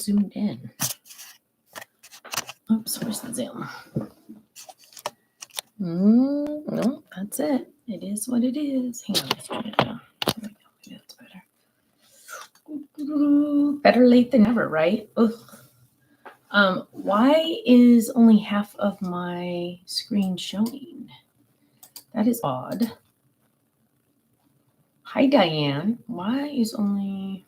zoomed in. Oops, where's the zoom? No, that's it. It is what it is. Hang on, let's try it now. There we go. Maybe that's better. Better late than never, right? Ugh. Why is only half of my screen showing? That is odd. Hi, Diane. Why is only...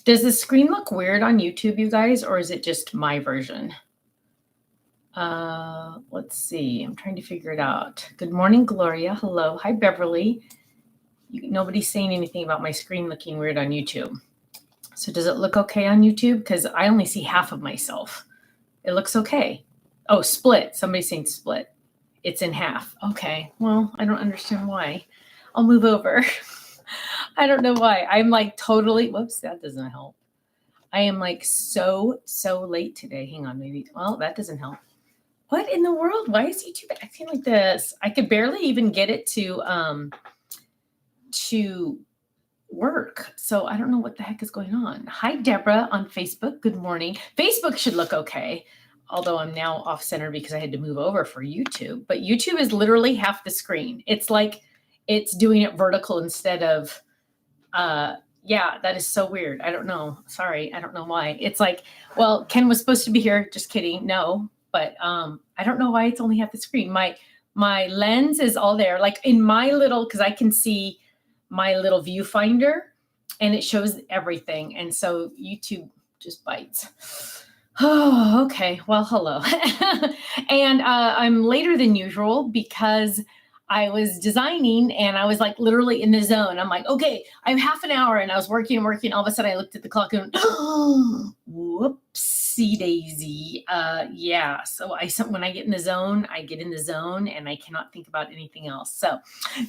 Does the screen look weird on YouTube, you guys, or is it just my version? Let's see. I'm trying to figure it out. Good morning, Gloria. Hello. Hi, Beverly. Nobody's saying anything about my screen looking weird on YouTube. So does it look okay on YouTube? Because I only see half of myself. It looks okay. Oh, split. Somebody's saying split. It's in half. Okay. Well, I don't understand why. I'll move over. I don't know why. I'm like totally, whoops, that doesn't help. I am like so late today. Hang on, maybe. Well, that doesn't help. What in the world? Why is YouTube acting like this? I could barely even get it to work. So I don't know what the heck is going on. Hi, Deborah on Facebook. Good morning. Facebook should look okay. Although I'm now off center because I had to move over for YouTube. But YouTube is literally half the screen. It's like it's doing it vertical instead of, yeah, that is so weird. I don't know. Sorry. I don't know why. It's like, well, Ken was supposed to be here. Just kidding. No. But I don't know why it's only half the screen. My lens is all there. Like in my little, because I can see my little viewfinder and it shows everything. And so YouTube just bites. Oh, okay. Well, hello. And I'm later than usual because I was designing and I was like literally in the zone. I'm like, okay, I have half an hour, and I was working. All of a sudden I looked at the clock and whoopsie daisy. Yeah. So when I get in the zone, I get in the zone and I cannot think about anything else. So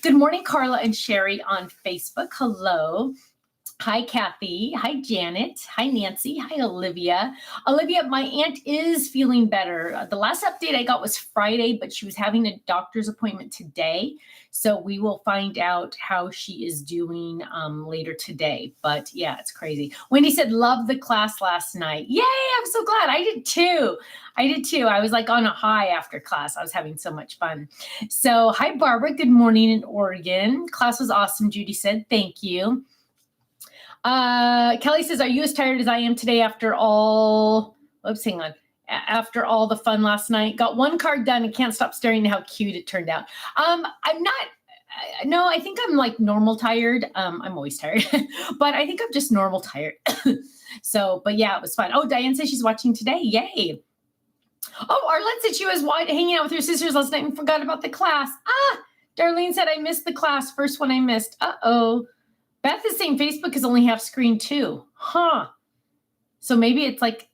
good morning, Carla and Sherry on Facebook. Hello. Hi, Kathy. Hi, Janet. Hi, Nancy. Hi, Olivia. Olivia, my aunt is feeling better. The last update I got was Friday, but she was having a doctor's appointment today. So we will find out how she is doing later today. But yeah, it's crazy. Wendy said, love the class last night. Yay, I'm so glad. I did too. I was like on a high after class. I was having so much fun. So hi, Barbara. Good morning in Oregon. Class was awesome, Judy said. Thank you. Kelly says, are you as tired as I am today after all, after all the fun last night? Got one card done and can't stop staring at how cute it turned out. I'm not, no, I think I'm like normal tired. I'm always tired, but I think I'm just normal tired. So, but yeah, it was fun. Oh, Diane says she's watching today. Yay. Oh, Arlette said she was hanging out with her sisters last night and forgot about the class. Darlene said, I missed the class. First one I missed. Uh-oh. Beth is saying Facebook is only half screen too. Huh. So maybe it's like,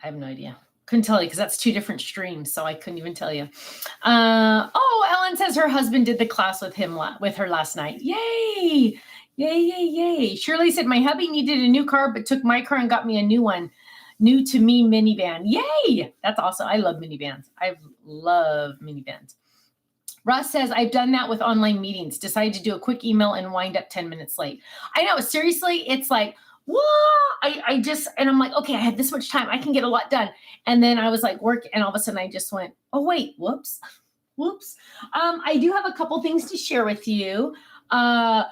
I have no idea. Couldn't tell you because that's two different streams. So I couldn't even tell you. Ellen says her husband did the class with her last night. Yay. Yay. Shirley said my hubby needed a new car, but took my car and got me a new one. New to me minivan. Yay. That's awesome. I love minivans. I love minivans. Russ says, I've done that with online meetings. Decided to do a quick email and wind up 10 minutes late. I know, seriously, it's like, whoa, and I'm like, okay, I have this much time. I can get a lot done. And then I was like, work, and all of a sudden I just went, oh, wait, whoops. I do have a couple things to share with you. Pamela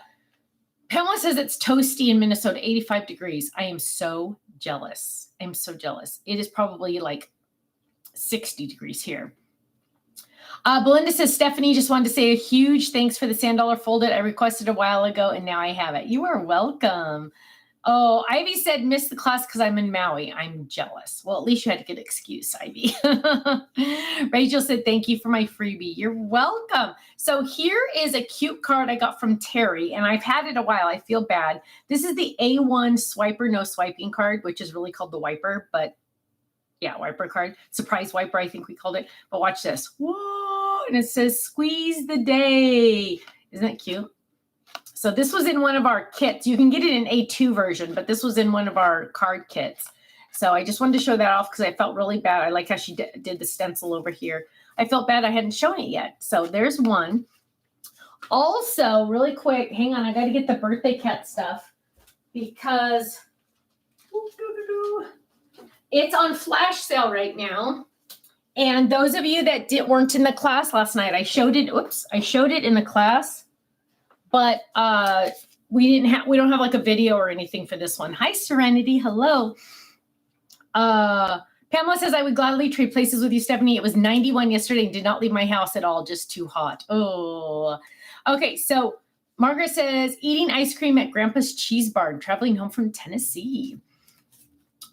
says it's toasty in Minnesota, 85 degrees. I am so jealous. It is probably like 60 degrees here. Belinda says, Stephanie, just wanted to say a huge thanks for the sand dollar folded. I requested a while ago and now I have it. You are welcome. Oh, Ivy said, miss the class because I'm in Maui. I'm jealous. Well, at least you had a good excuse, Ivy. Rachel said, thank you for my freebie. You're welcome. So here is a cute card I got from Terry, and I've had it a while. I feel bad. This is the A1 swiper, no swiping card, which is really called the wiper, but yeah, wiper card. Surprise wiper, I think we called it. But watch this. Whoa, and it says, squeeze the day. Isn't that cute? So this was in one of our kits. You can get it in A2 version, but this was in one of our card kits. So I just wanted to show that off because I felt really bad. I like how she did the stencil over here. I felt bad I hadn't shown it yet. So there's one. Also, really quick, hang on. I got to get the birthday cat stuff. because it's on flash sale right now. And those of you that weren't in the class last night, I showed it. I showed it in the class, but we don't have like a video or anything for this one. Hi, Serenity. Hello. Pamela says, I would gladly trade places with you, Stephanie. It was 91 yesterday and did not leave my house at all. Just too hot. Oh, okay. So Margaret says, eating ice cream at Grandpa's Cheese Barn, traveling home from Tennessee.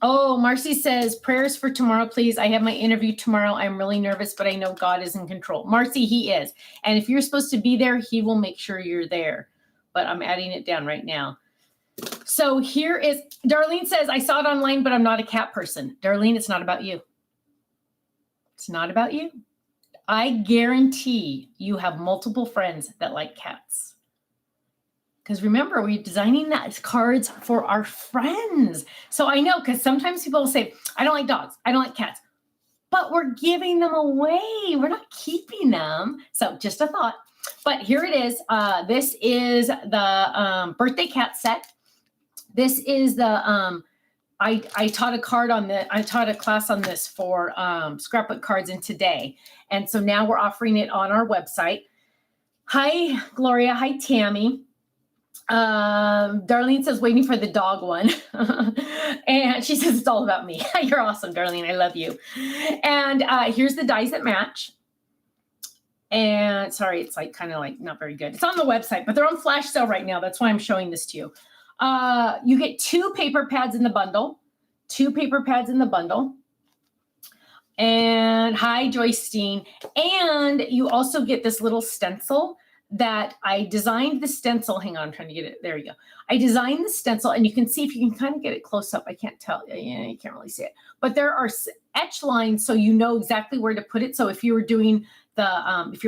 Oh, Marcy says, prayers for tomorrow, please. I have my interview tomorrow. I'm really nervous, but I know God is in control. Marcy, he is. And if you're supposed to be there, he will make sure you're there. But I'm adding it down right now. So here is, Darlene says, I saw it online, but I'm not a cat person. Darlene, it's not about you. It's not about you. I guarantee you have multiple friends that like cats. Because remember, we're designing that cards for our friends. So I know, because sometimes people will say, I don't like dogs. I don't like cats. But we're giving them away. We're not keeping them. So just a thought. But here it is. This is the birthday cat set. This is the, I taught a class on this for scrapbook cards in today. And so now we're offering it on our website. Hi, Gloria. Hi, Tammy. Darlene says, waiting for the dog one. And she says, it's all about me. You're awesome, Darlene. I love you. And here's the dies that match. And sorry, it's like kind of like not very good. It's on the website, but they're on flash sale right now. That's why I'm showing this to you. You get 2 paper pads in the bundle. 2 paper pads in the bundle. And hi, Joyce Steen. And you also get this little stencil that I designed the stencil. Hang on, I'm trying to get it. There you go. I designed the stencil, and you can see if you can kind of get it close up. I can't tell. Yeah, you can't really see it. But there are etch lines, so you know exactly where to put it. So if you were doing the, if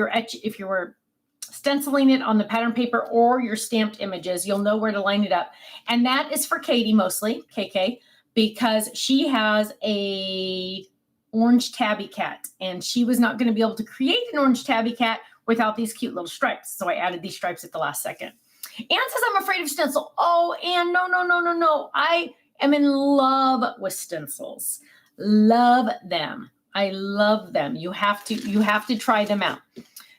you were stenciling it on the pattern paper or your stamped images, you'll know where to line it up. And that is for Katie mostly, KK, because she has a orange tabby cat, and she was not going to be able to create an orange tabby cat without these cute little stripes. So I added these stripes at the last second. Anne says, I'm afraid of stencil. Oh, Anne, no. I am in love with stencils. Love them. I love them. You have to try them out.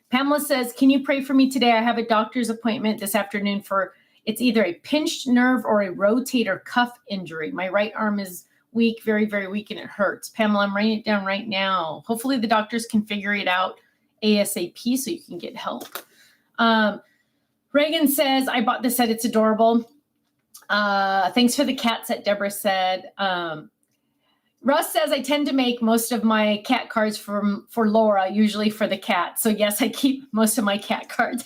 Pamela says, can you pray for me today? I have a doctor's appointment this afternoon for, it's either a pinched nerve or a rotator cuff injury. My right arm is weak, very, very weak, and it hurts. Pamela, I'm writing it down right now. Hopefully the doctors can figure it out ASAP so you can get help. Reagan says, I bought this set. It's adorable. Thanks for the cat set, Deborah said. Russ says, I tend to make most of my cat cards for Laura, usually for the cat. So yes, I keep most of my cat cards.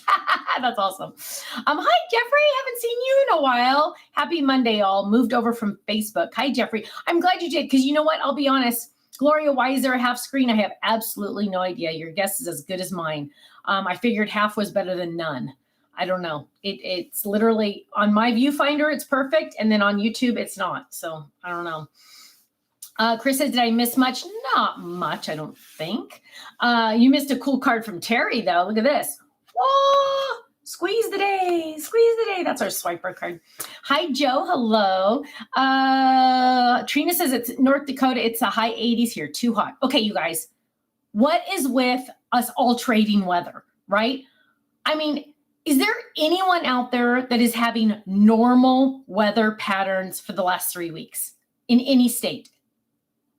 That's awesome. Hi, Jeffrey. Haven't seen you in a while. Happy Monday, all. Moved over from Facebook. Hi, Jeffrey. I'm glad you did, because you know what? I'll be honest. Gloria, why is there a half screen? I have absolutely no idea. Your guess is as good as mine. I figured half was better than none. I don't know. It's literally on my viewfinder, it's perfect. And then on YouTube, it's not. So I don't know. Chris says, did I miss much? Not much, I don't think. You missed a cool card from Terry, though. Look at this. Oh, squeeze the day. Squeeze the day. That's our swiper card. Hi, Joe. Hello. Trina says it's North Dakota. It's a high 80s here. Too hot. Okay, you guys. What is with us all trading weather, right? I mean, is there anyone out there that is having normal weather patterns for the last 3 weeks in any state?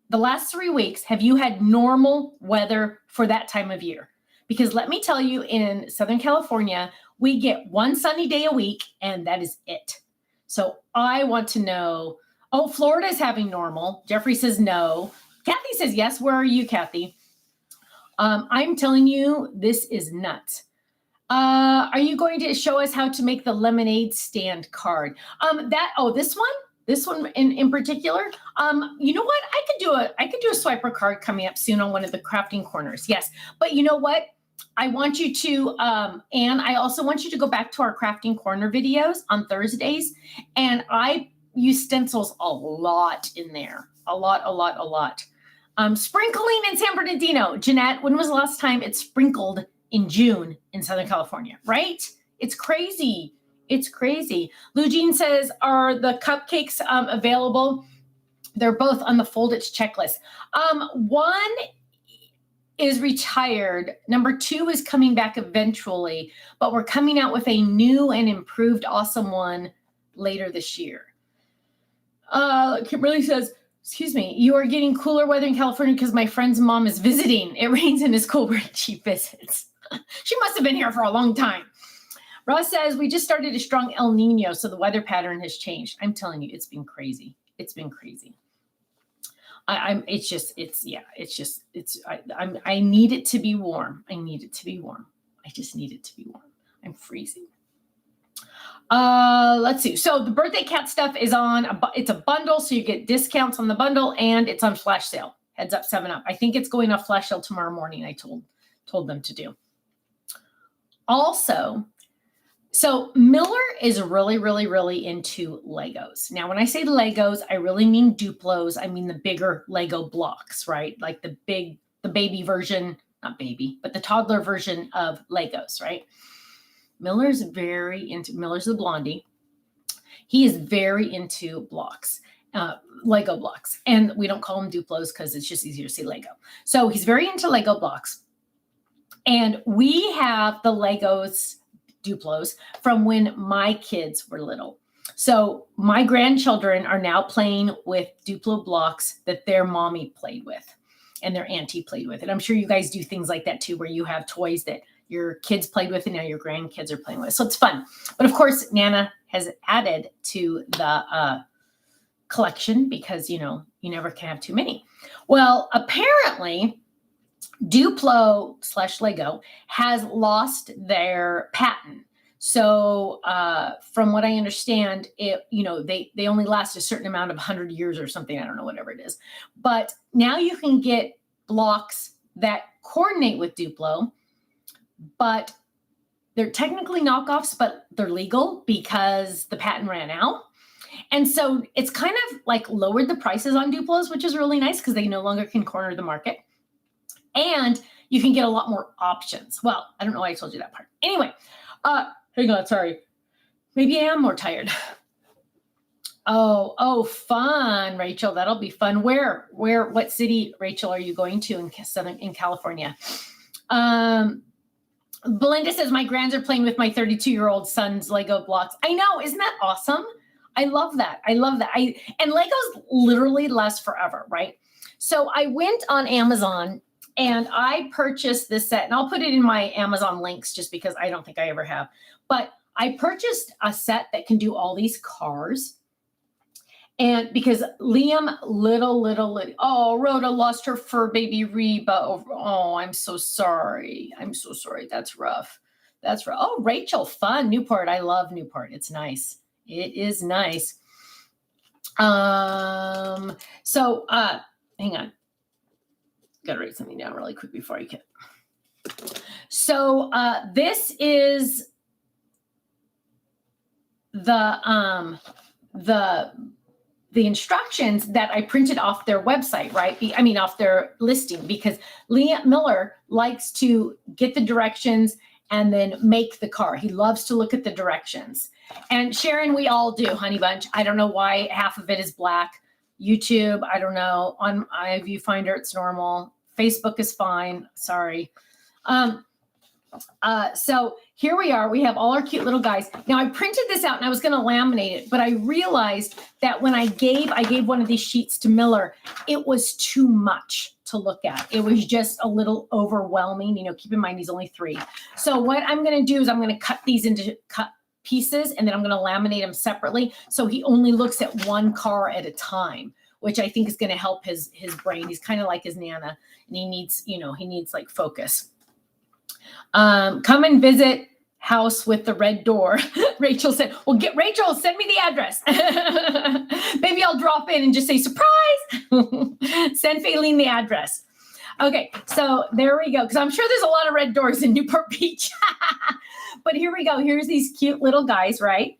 The last 3 weeks, have you had normal weather for that time of year? Because let me tell you, in Southern California, we get one sunny day a week, and that is it. So I want to know, oh, Florida is having normal. Jeffrey says no. Kathy says yes. Where are you, Kathy? I'm telling you, this is nuts. Are you going to show us how to make the lemonade stand card? This one in particular. You know what? I could do a swiper card coming up soon on one of the crafting corners. Yes, but you know what? I want you to, and I also want you to go back to our crafting corner videos on Thursdays, and I use stencils a lot in there. A lot. Sprinkling in San Bernardino. Jeanette, when was the last time it sprinkled in June in Southern California, right? It's crazy. It's crazy. Lou Jean says, are the cupcakes available? They're both on the Fold It's checklist. One is retired. Number 2 is coming back eventually, but we're coming out with a new and improved awesome one later this year. Kimberly says, excuse me, you are getting cooler weather in California because my friend's mom is visiting. It rains and is cold when she visits. She must have been here for a long time. Ross says, we just started a strong El Nino, so the weather pattern has changed. I'm telling you, it's been crazy. It's been crazy. I need it to be warm. I need it to be warm. I just need it to be warm. I'm freezing. Let's see. So the birthday cat stuff is on, it's a bundle. So you get discounts on the bundle and it's on flash sale. Heads up, 7-Up. I think it's going off flash sale tomorrow morning. I told them to do. Also, so Miller is really, really, really into Legos. Now, when I say Legos, I really mean Duplos. I mean the bigger Lego blocks, right? Like the baby version, not baby, but the toddler version of Legos, right? Miller's the blondie. He is very into blocks, Lego blocks. And we don't call them Duplos because it's just easier to say Lego. So he's very into Lego blocks. And we have the Legos Duplos from when my kids were little. So my grandchildren are now playing with Duplo blocks that their mommy played with and their auntie played with. And I'm sure you guys do things like that too, where you have toys that your kids played with and now your grandkids are playing with. So it's fun. But of course, Nana has added to the collection because, you never can have too many. Well, apparently Duplo/Lego has lost their patent. So from what I understand, they only last a certain amount of 100 years or something. I don't know, whatever it is. But now you can get blocks that coordinate with Duplo, but they're technically knockoffs, but they're legal because the patent ran out. And so it's kind of like lowered the prices on Duplos, which is really nice because they no longer can corner the market. And you can get a lot more options. Well, I don't know why I told you that part. Anyway, hang on, sorry. Maybe I am more tired. Oh, fun, Rachel. That'll be fun. What city, Rachel, are you going to in California? Belinda says, my grands are playing with my 32-year-old son's Lego blocks. I know. Isn't that awesome? I love that. And Legos literally last forever, right? So I went on Amazon and I purchased this set, and I'll put it in my Amazon links just because I don't think I ever have. But I purchased a set that can do all these cars. And because Liam, Rhoda lost her fur baby Reba. Oh, I'm so sorry. That's rough. Oh, Rachel, fun. Newport. I love Newport. It's nice. It is nice. So hang on. Got to write something down really quick before I can. So this is the instructions that I printed off their website, right? Off their listing, because Liam Miller likes to get the directions and then make the car. He loves to look at the directions. And Sharon, we all do, honey bunch. I don't know why half of it is black. YouTube, I don't know. On iViewfinder, it's normal. Facebook is fine. Sorry. So here we are. We have all our cute little guys. Now I printed this out and I was going to laminate it, but I realized that when I gave one of these sheets to Miller, it was too much to look at. It was just a little overwhelming. Keep in mind, he's only 3. So what I'm going to do is I'm going to cut these into cut pieces and then I'm going to laminate them separately. So he only looks at one car at a time, which I think is going to help his brain. He's kind of like his Nana and he needs like focus. Come and visit house with the red door. Rachel said, well, Rachel, send me the address. Maybe I'll drop in and just say, surprise. Send Faylene the address. Okay, so there we go. Because I'm sure there's a lot of red doors in Newport Beach. But here we go. Here's these cute little guys, right?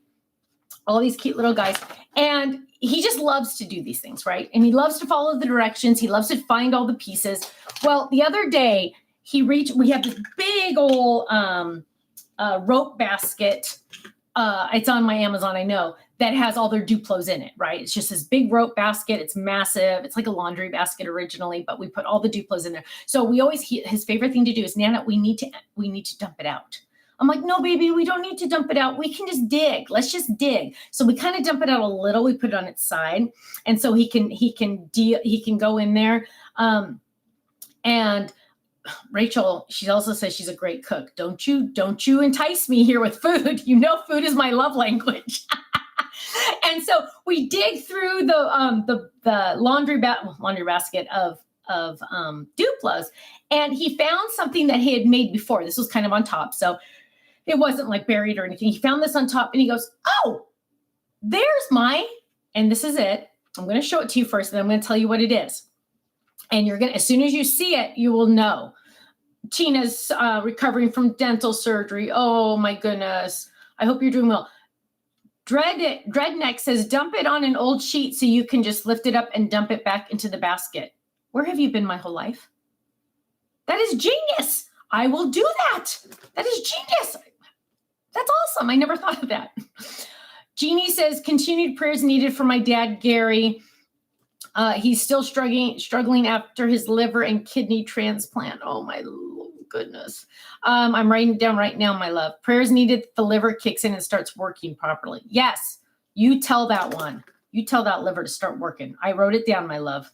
All these cute little guys. And he just loves to do these things, right? And he loves to follow the directions. He loves to find all the pieces. Well, the other day, we have this big old rope basket it's on my Amazon, I know, that has all their Duplos in it, right? It's just this big rope basket. It's massive. It's like a laundry basket originally, but we put all the Duplos in there. So we always, his favorite thing to do is, Nana, we need to dump it out. I'm like, no, baby, we don't need to dump it out. We can just dig. Let's just dig. So we kind of dump it out a little. We put it on its side. And so he can go in there. And Rachel, she also says she's a great cook. Don't you entice me here with food. You know, food is my love language. And so we dig through the laundry basket of Duplos, and he found something that he had made before. This was kind of on top, so it wasn't like buried or anything. He found this on top, and he goes, "Oh, there's and this is it. I'm going to show it to you first, and I'm going to tell you what it is." And as soon as you see it, you will know. Tina's recovering from dental surgery. Oh my goodness. I hope you're doing well. Dreadneck says, dump it on an old sheet so you can just lift it up and dump it back into the basket. Where have you been my whole life? That is genius. I will do that. That is genius. That's awesome. I never thought of that. Jeannie says, continued prayers needed for my dad, Gary. He's still struggling after his liver and kidney transplant. Oh my goodness. I'm writing it down right now, my love. Prayers needed. The liver kicks in and starts working properly. Yes, you tell that one. You tell that liver to start working. I wrote it down, my love.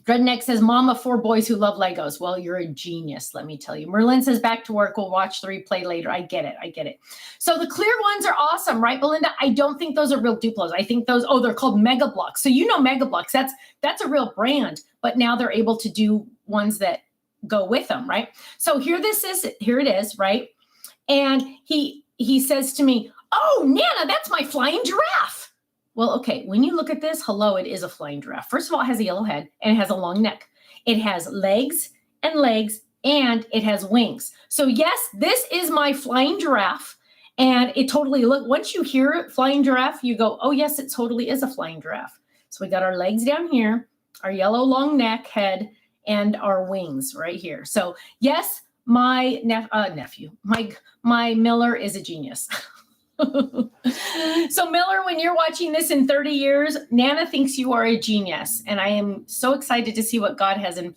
Dreadneck says, Mom of 4 boys who love Legos. Well, you're a genius, let me tell you. Merlin says, back to work. We'll watch the replay later. I get it. So the clear ones are awesome, right, Belinda? I don't think those are real Duplos. I think those, they're called Mega Blocks. So you know Mega Blocks, that's a real brand, but now they're able to do ones that go with them, right? So here it is, right? And he says to me, oh, Nana, that's my flying giraffe. Well, okay, when you look at this, hello, it is a flying giraffe. First of all, it has a yellow head and it has a long neck. It has legs, and it has wings. So yes, this is my flying giraffe. And it totally, once you hear flying giraffe, you go, oh yes, it totally is a flying giraffe. So we got our legs down here, our yellow long neck, head, and our wings right here. So yes, my nephew, my Miller is a genius. So Miller, when you're watching this in 30 years, Nana thinks you are a genius, and I am so excited to see what God has in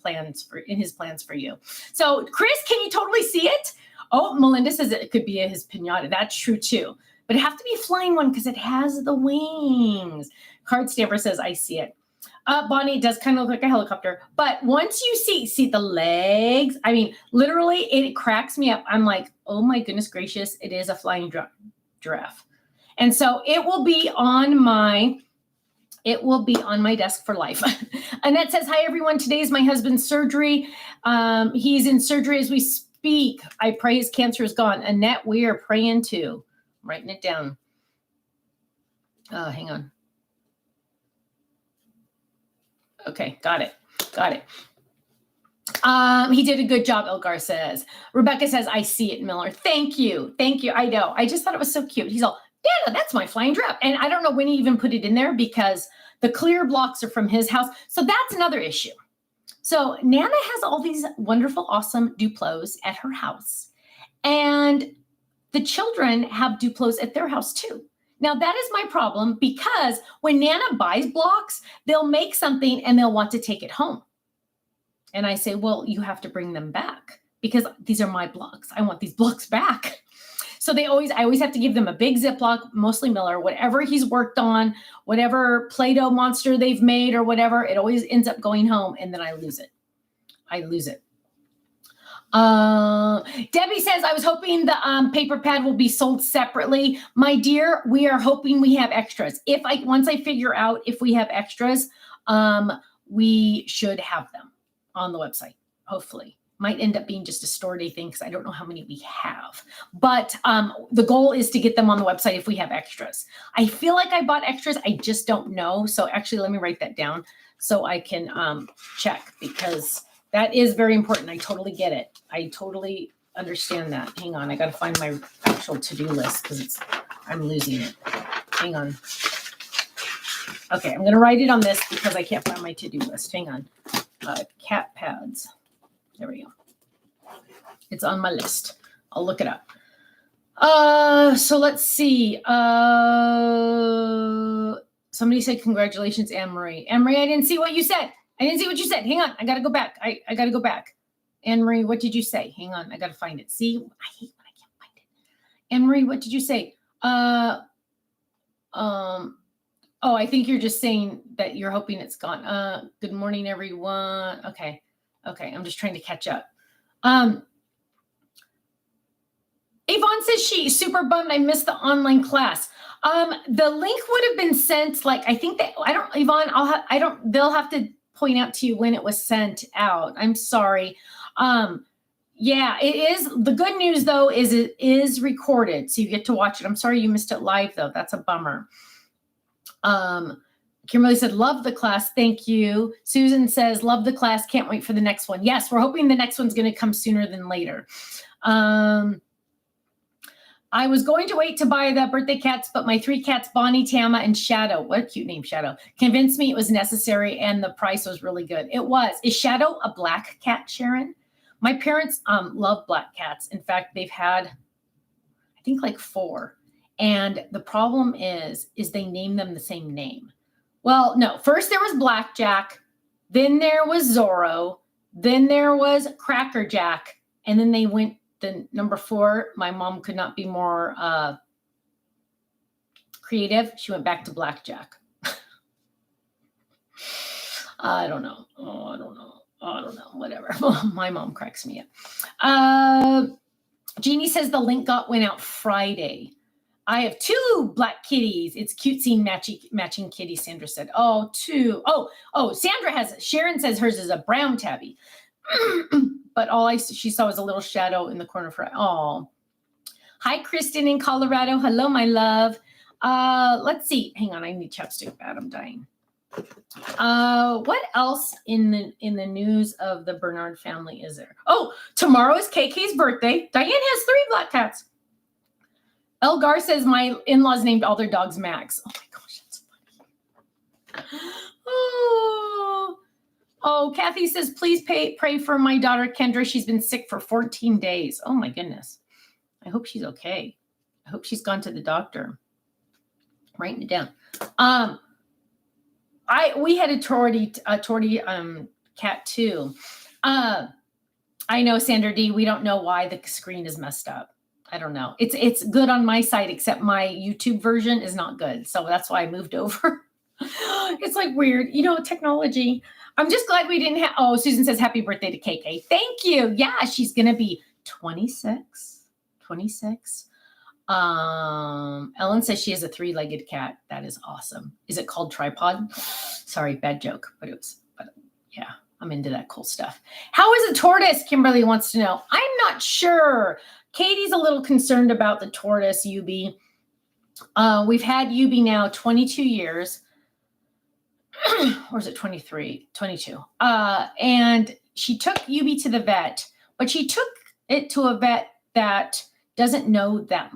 his plans for you. So Chris, can you totally see it? Oh, Melinda says it could be his piñata. That's true too, but it have to be a flying one because it has the wings. Card Stamper says, I see it. Bonnie, it does kind of look like a helicopter, but once you see the legs, I mean, literally it cracks me up. I'm like, oh my goodness gracious, it is a flying giraffe. And so it will be on my desk for life. Annette says, hi everyone. Today is my husband's surgery. He's in surgery as we speak. I pray his cancer is gone. Annette, we are praying too. I'm writing it down. Hang on. Okay, got it. He did a good job, Elgar says. Rebecca says, I see it, Miller. Thank you. I know. I just thought it was so cute. He's all, yeah, that's my flying giraffe. And I don't know when he even put it in there because the clear blocks are from his house. So that's another issue. So Nana has all these wonderful, awesome Duplos at her house. And the children have Duplos at their house too. Now, that is my problem because when Nana buys blocks, they'll make something and they'll want to take it home. And I say, well, you have to bring them back because these are my blocks. I want these blocks back. So I always have to give them a big Ziploc, mostly Miller, whatever he's worked on, whatever Play-Doh monster they've made or whatever, it always ends up going home and then I lose it. Debbie says, I was hoping the paper pad will be sold separately. My dear, we are hoping we have extras. Once I figure out if we have extras, we should have them on the website, hopefully. Might end up being just a store day thing because I don't know how many we have. But the goal is to get them on the website if we have extras. I feel like I bought extras. I just don't know. So actually, let me write that down so I can check because that is very important. I totally get it. I totally understand that. Hang on. I got to find my actual to-do list because I'm losing it. Hang on. Okay, I'm going to write it on this because I can't find my to-do list. Hang on. Cat pads. There we go. It's on my list. I'll look it up. So let's see. Somebody said congratulations, Anne-Marie. Anne-Marie, I didn't see what you said. Hang on, I gotta go back. I gotta go back. Anne-Marie, what did you say? Hang on, I gotta find it. See, I hate when I can't find it. Anne-Marie, what did you say? Oh, I think you're just saying that you're hoping it's gone. Good morning, everyone. Okay, I'm just trying to catch up. Yvonne says she's super bummed I missed the online class. The link would have been sent, like, I think that, Yvonne, they'll have to point out to you when it was sent out. I'm sorry. Yeah, it is. The good news though, is it is recorded. So you get to watch it. I'm sorry you missed it live though. That's a bummer. Kimberly said, love the class. Thank you. Susan says, love the class. Can't wait for the next one. Yes, we're hoping the next one's going to come sooner than later. I was going to wait to buy the birthday cats, but my 3 cats, Bonnie, Tama, and Shadow, what a cute name, Shadow, convinced me it was necessary and the price was really good. It was. Is Shadow a black cat, Sharon? My parents love black cats. In fact, they've had, I think, like 4. And the problem is they name them the same name. Well, no, first there was Blackjack, then there was Zorro, then there was Crackerjack, and then they went the number 4. My mom could not be more creative. She went back to Blackjack. I don't know. Whatever. My mom cracks me up. Jeannie says the link went out Friday. I have 2 black kitties. It's cutesy matching kitty, Sandra said. Oh, 2. Oh, Sandra has, Sharon says hers is a brown tabby. But all she saw was a little shadow in the corner of her eye. Oh. Hi, Kristen in Colorado. Hello, my love. Let's see. Hang on, I need chapstick bad. I'm dying. What else in the news of the Bernard family is there? Oh, tomorrow is KK's birthday. Diane has 3 black cats. Elgar says my in-laws named all their dogs Max. Oh my gosh, that's funny. Oh, Kathy says, please pray for my daughter Kendra. She's been sick for 14 days. Oh my goodness. I hope she's okay. I hope she's gone to the doctor. Writing it down. We had a tortie cat too. I know, Sandra D. We don't know why the screen is messed up. I don't know. It's good on my side, except my YouTube version is not good. So that's why I moved over. It's like weird, technology. I'm just glad we didn't have. Oh, Susan says happy birthday to KK. Thank you. Yeah, she's gonna be 26. Ellen says she has a 3-legged cat. That is awesome. Is it called Tripod? Sorry, bad joke, but yeah, I'm into that cool stuff. How is a tortoise? Kimberly wants to know. I'm not sure. Katie's a little concerned about the tortoise, Yubi. We've had Yubi now 22 years. Or is it 23? 22. And she took Yubi to the vet, but she took it to a vet that doesn't know that.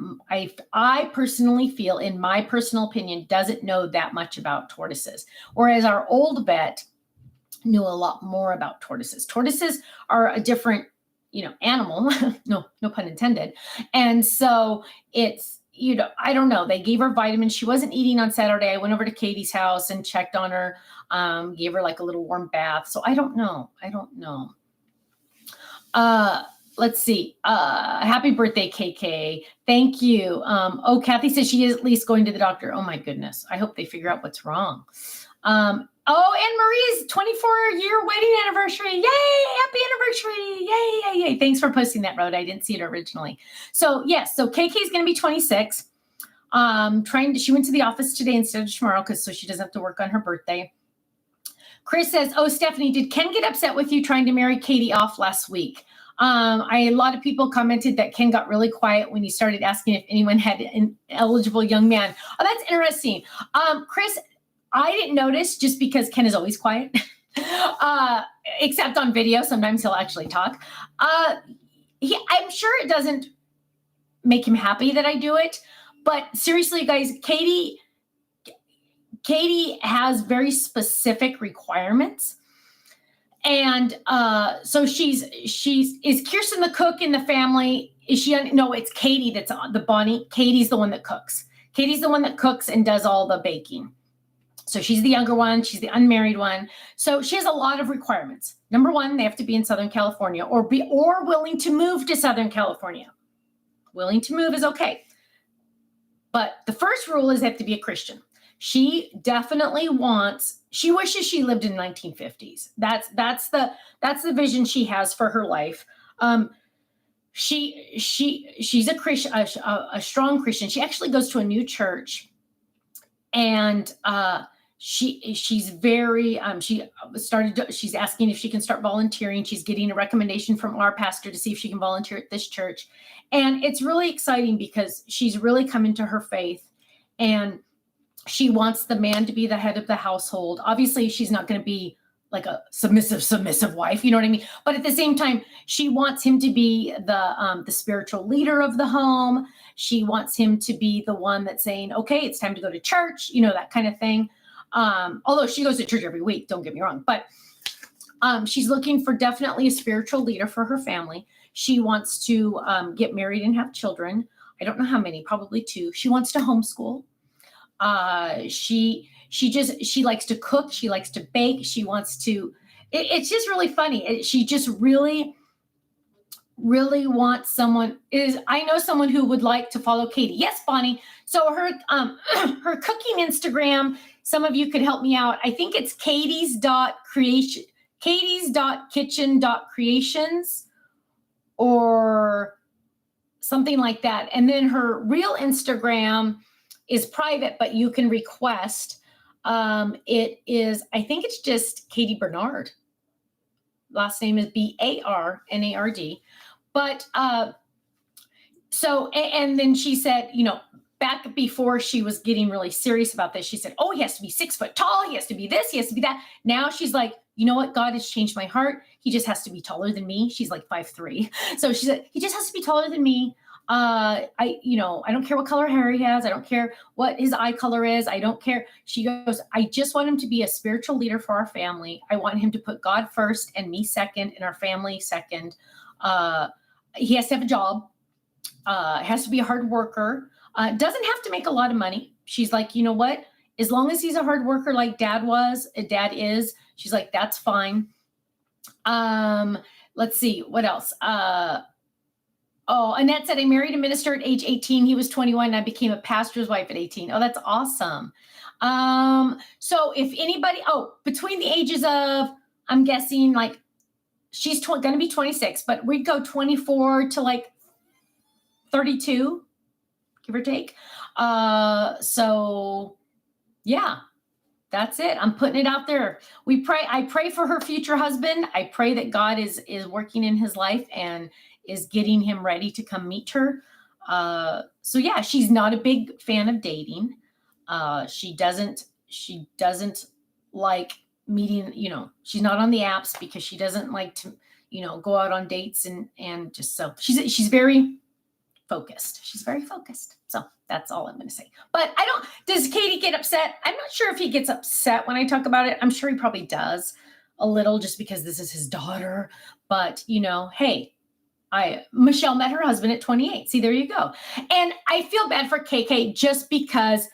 I personally feel, in my personal opinion, doesn't know that much about tortoises. Whereas our old vet knew a lot more about tortoises. Tortoises are a different, animal. No pun intended. And so it's, I don't know. They gave her vitamins. She wasn't eating on Saturday. I went over to Katie's house and checked on her, gave her like a little warm bath. So I don't know. Let's see. Happy birthday, KK. Thank you. Kathy says she is at least going to the doctor. Oh my goodness. I hope they figure out what's wrong. Anne Marie's 24-year wedding anniversary. Yay! Happy anniversary. Yay. Thanks for posting that, Rhoda. I didn't see it originally. So yes, so KK is going to be 26. She went to the office today instead of tomorrow so she doesn't have to work on her birthday. Chris says, Stephanie, did Ken get upset with you trying to marry Katie off last week? A lot of people commented that Ken got really quiet when he started asking if anyone had an eligible young man. Oh, that's interesting. Chris, I didn't notice just because Ken is always quiet, except on video. Sometimes he'll actually talk. I'm sure it doesn't make him happy that I do it. But seriously, guys, Katie has very specific requirements. And so is Kirsten the cook in the family? Is she no, it's Katie that's on the Bonnie. Katie's the one that cooks. Katie's the one that cooks and does all the baking. So she's the younger one. She's the unmarried one. So she has a lot of requirements. Number one, they have to be in Southern California or willing to move to Southern California. Willing to move is okay. But the first rule is they have to be a Christian. She definitely she wishes she lived in the 1950s. That's the vision she has for her life. She's a Christian, a strong Christian. She actually goes to a new church, and she's very she's asking if she can start volunteering. She's getting a recommendation from our pastor to see if she can volunteer at this church. And it's really exciting because she's really come into her faith, and she wants the man to be the head of the household. Obviously, she's not going to be like a submissive wife, you know what I mean? But at the same time, she wants him to be the spiritual leader of the home. She wants him to be the one that's saying, okay, it's time to go to church, that kind of thing. Although she goes to church every week, don't get me wrong. But she's looking for definitely a spiritual leader for her family. She wants to get married and have children. I don't know how many, probably 2. She wants to homeschool. She likes to cook. She likes to bake. She wants to, it's just really funny. She just really, really wants I know someone who would like to follow Katie. Yes, Bonnie. So her cooking Instagram, some of you could help me out. I think it's katie's.kitchen.creations or something like that. And then her real Instagram is private, but you can request. It is, I think it's just Katie Bernard. Last name is Barnard. But and then she said, back before she was getting really serious about this, she said, oh, he has to be 6 foot tall. He has to be this. He has to be that. Now she's like, you know what? God has changed my heart. He just has to be taller than me. She's like 5'3". So she said, he just has to be taller than me. I don't care what color hair he has. I don't care what his eye color is. I don't care. She goes, I just want him to be a spiritual leader for our family. I want him to put God first and me second and our family second. He has to have a job. Has to be a hard worker. Doesn't have to make a lot of money. She's like, you know what? As long as he's a hard worker like dad is, she's like, that's fine. Let's see, what else? Annette said, I married a minister at age 18. He was 21 and I became a pastor's wife at 18. Oh, that's awesome. So if anybody, between the ages of, I'm guessing like she's going to be 26, but we'd go 24 to like 32, give or take. So yeah, that's it. I'm putting it out there. I pray for her future husband. I pray that God is working in his life and is getting him ready to come meet her. So yeah, she's not a big fan of dating. She doesn't like meeting, she's not on the apps because she doesn't like to, go out on dates and just so she's very focused. She's very focused. So that's all I'm going to say. But does Katie get upset? I'm not sure if he gets upset when I talk about it. I'm sure he probably does a little just because this is his daughter. But, hey, Michelle met her husband at 28. See, there you go. And I feel bad for KK just because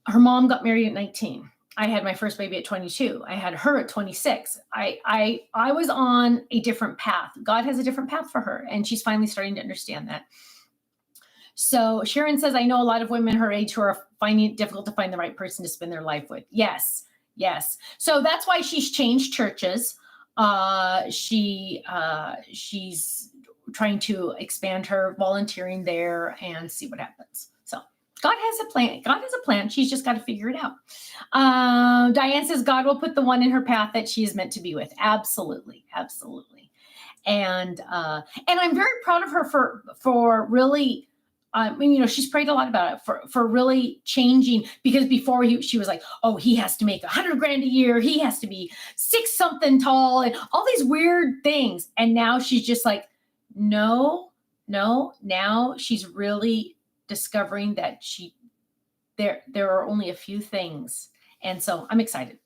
her mom got married at 19. I had my first baby at 22. I had her at 26. I was on a different path. God has a different path for her, and she's finally starting to understand that. So Sharon says, I know a lot of women her age who are finding it difficult to find the right person to spend their life with. Yes. So that's why she's changed churches. She's trying to expand her volunteering there and see what happens. So God has a plan. She's just got to figure it out. Diane says God will put the one in her path that she is meant to be with. Absolutely. And I'm very proud of her for really, she's prayed a lot about it for really changing, because before she was like, oh, he has to make $100,000 a year. He has to be 6 something tall and all these weird things. And now she's just like, no, now she's really discovering that there are only a few things. And so I'm excited.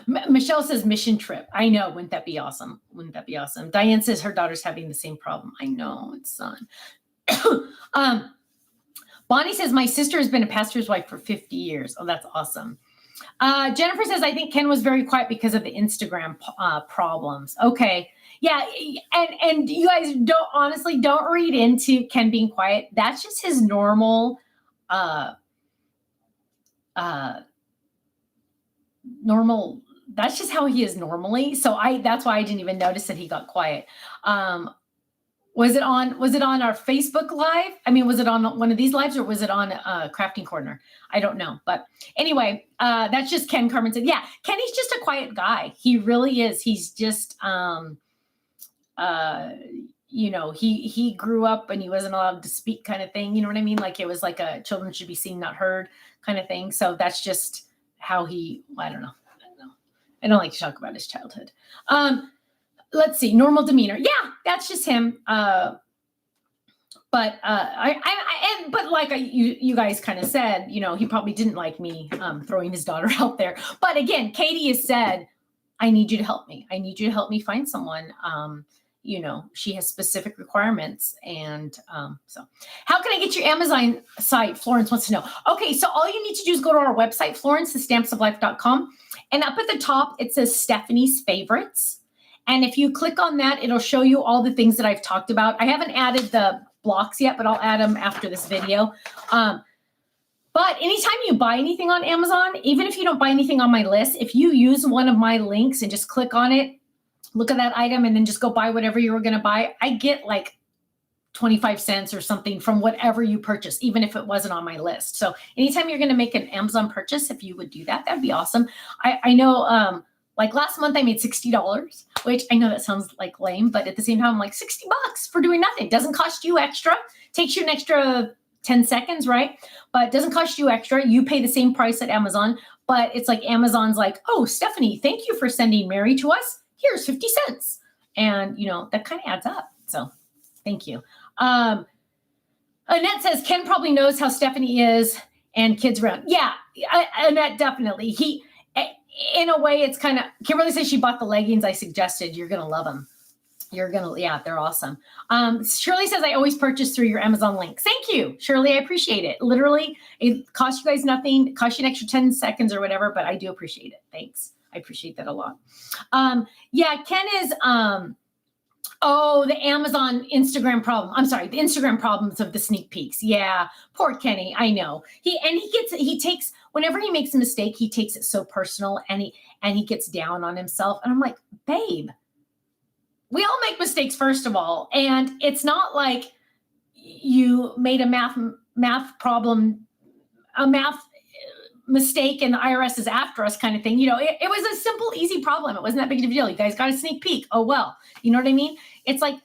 Michelle says mission trip. I know. Wouldn't that be awesome? Wouldn't that be awesome? Diane says her daughter's having the same problem. I know. It's son. Bonnie says my sister has been a pastor's wife for 50 years. Oh, that's awesome. Jennifer says, I think Ken was very quiet because of the Instagram problems. Okay. Yeah. And you guys don't read into Ken being quiet. That's just his normal, that's just how he is normally. So that's why I didn't even notice that he got quiet. Was it on our Facebook Live? I mean, was it on one of these lives or was it on Crafting Corner? I don't know. But anyway, that's just Ken. Carmen said, yeah, Kenny's just a quiet guy. He really is. He's just, he grew up and he wasn't allowed to speak kind of thing. You know what I mean? Like it was like a children should be seen, not heard kind of thing. So that's just how I don't know. I don't like to talk about his childhood. Let's see, normal demeanor. Yeah, that's just him. But like you guys kind of said, he probably didn't like me throwing his daughter out there. But again, Katie has said, I need you to help me. I need you to help me find someone. She has specific requirements. And so how can I get your Amazon site? Florence wants to know. Okay, so all you need to do is go to our website, florencethestampsoflife.com. And up at the top, it says Stephanie's Favorites. And if you click on that, it'll show you all the things that I've talked about. I haven't added the blocks yet, but I'll add them after this video. But anytime you buy anything on Amazon, even if you don't buy anything on my list, if you use one of my links and just click on it, look at that item, and then just go buy whatever you were going to buy, I get like 25 cents or something from whatever you purchase, even if it wasn't on my list. So anytime you're going to make an Amazon purchase, if you would do that, that'd be awesome. I know, like last month I made $60, which I know that sounds like lame, but at the same time, I'm like $60 for doing nothing. Doesn't cost you extra. Takes you an extra 10 seconds, right? But it doesn't cost you extra. You pay the same price at Amazon, but it's like Amazon's like, oh, Stephanie, thank you for sending Mary to us. Here's 50 cents. And, that kind of adds up. So thank you. Annette says, Ken probably knows how Stephanie is and kids around. Yeah, Annette, definitely. In a way, it's kind of, Kimberly says she bought the leggings I suggested. You're going to love them. Yeah, they're awesome. Shirley says, I always purchase through your Amazon links. Thank you, Shirley. I appreciate it. Literally, it costs you guys nothing. It costs you an extra 10 seconds or whatever, but I do appreciate it. Thanks. I appreciate that a lot. Yeah, Ken is, the Amazon Instagram problem. I'm sorry, the Instagram problems of the sneak peeks. Yeah, poor Kenny. I know. He takes, whenever he makes a mistake, he takes it so personal and he gets down on himself. And I'm like, babe, we all make mistakes, first of all. And it's not like you made a math problem, a math mistake and the IRS is after us kind of thing. It was a simple, easy problem. It wasn't that big of a deal. You guys got a sneak peek. Oh, well, you know what I mean? It's like,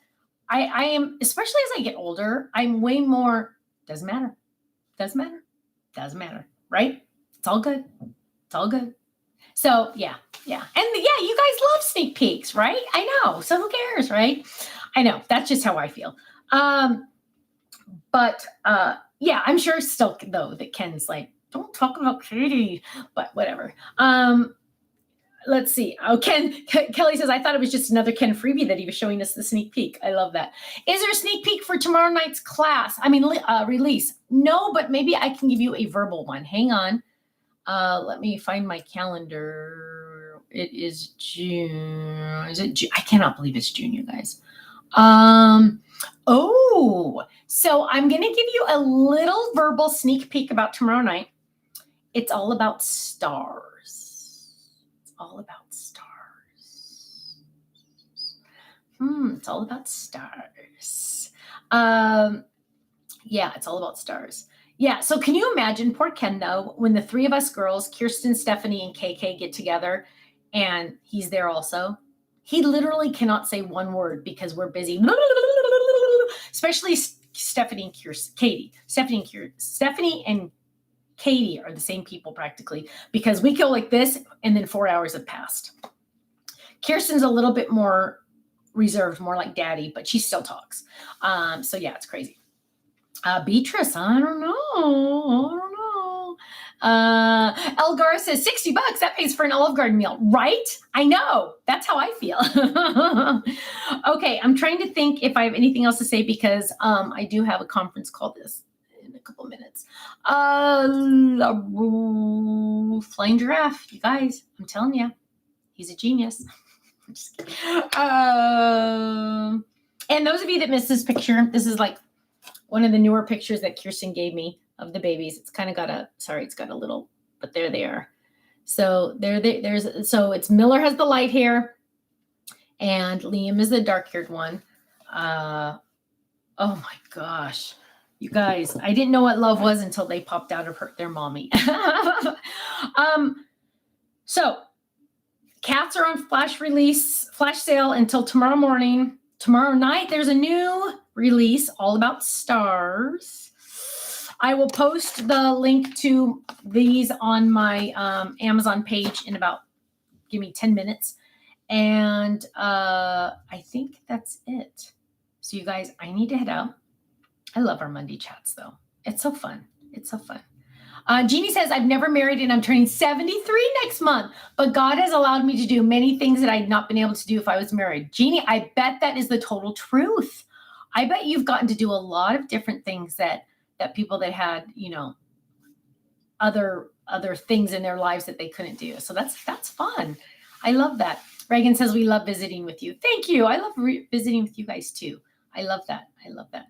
I am, especially as I get older, I'm way more, doesn't matter, right? It's all good. So yeah. And yeah, you guys love sneak peeks, right? I know. So who cares, right? I know. That's just how I feel. But yeah, I'm sure still though that Ken's like, don't talk about Katie, but whatever. Let's see. Oh, Kelly says, I thought it was just another Ken freebie that he was showing us the sneak peek. I love that. Is there a sneak peek for tomorrow night's class? Release. No, but maybe I can give you a verbal one. Hang on. Let me find my calendar. It is June. Is it June? I cannot believe it's June, you guys. So I'm going to give you a little verbal sneak peek about tomorrow night. It's all about stars. It's all about stars. It's all about stars. Yeah, it's all about stars. Yeah, so can you imagine, poor Ken, though, when the three of us girls, Kirsten, Stephanie, and KK get together, and he's there also? He literally cannot say one word because we're busy. Especially Stephanie and Katie. Stephanie and Katie are the same people practically because we go like this and then 4 hours have passed. Kirsten's a little bit more reserved, more like daddy, but she still talks. So yeah, it's crazy. Beatrice, I don't know. Elgar says $60. That pays for an Olive Garden meal, right? I know. That's how I feel. Okay, I'm trying to think if I have anything else to say because I do have a conference call this in a couple minutes. Flying giraffe, you guys, I'm telling you, he's a genius. I'm just kidding. And those of you that missed this picture, this is like one of the newer pictures that Kirsten gave me of the babies. It's kind of got it's got a little, but there they are. So so it's Miller has the light hair and Liam is the dark haired one. Oh my gosh, you guys, I didn't know what love was until they popped out of their mommy. So cats are on flash sale until tomorrow morning. Tomorrow night, there's a new release all about stars. I will post the link to these on my Amazon page in about, give me 10 minutes. And I think that's it. So you guys, I need to head out. I love our Monday chats though. It's so fun. It's so fun. Jeannie says, I've never married and I'm turning 73 next month, but God has allowed me to do many things that I'd not been able to do if I was married. Jeannie, I bet that is the total truth. I bet you've gotten to do a lot of different things that people that had, other things in their lives that they couldn't do. So that's fun. I love that. Reagan says, we love visiting with you. Thank you. I love visiting with you guys too. I love that. I love that.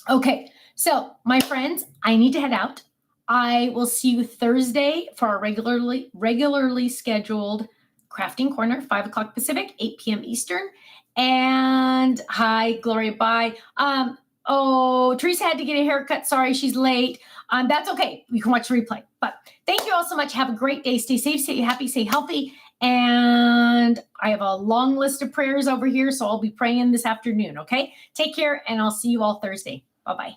Okay. So my friends, I need to head out. I will see you Thursday for our regularly scheduled crafting corner, 5 o'clock Pacific, 8 p.m. Eastern. And hi, Gloria, bye. Teresa had to get a haircut. Sorry, she's late. That's okay. You can watch the replay. But thank you all so much. Have a great day. Stay safe, stay happy, stay healthy. And I have a long list of prayers over here, so I'll be praying this afternoon, okay? Take care, and I'll see you all Thursday. Bye-bye.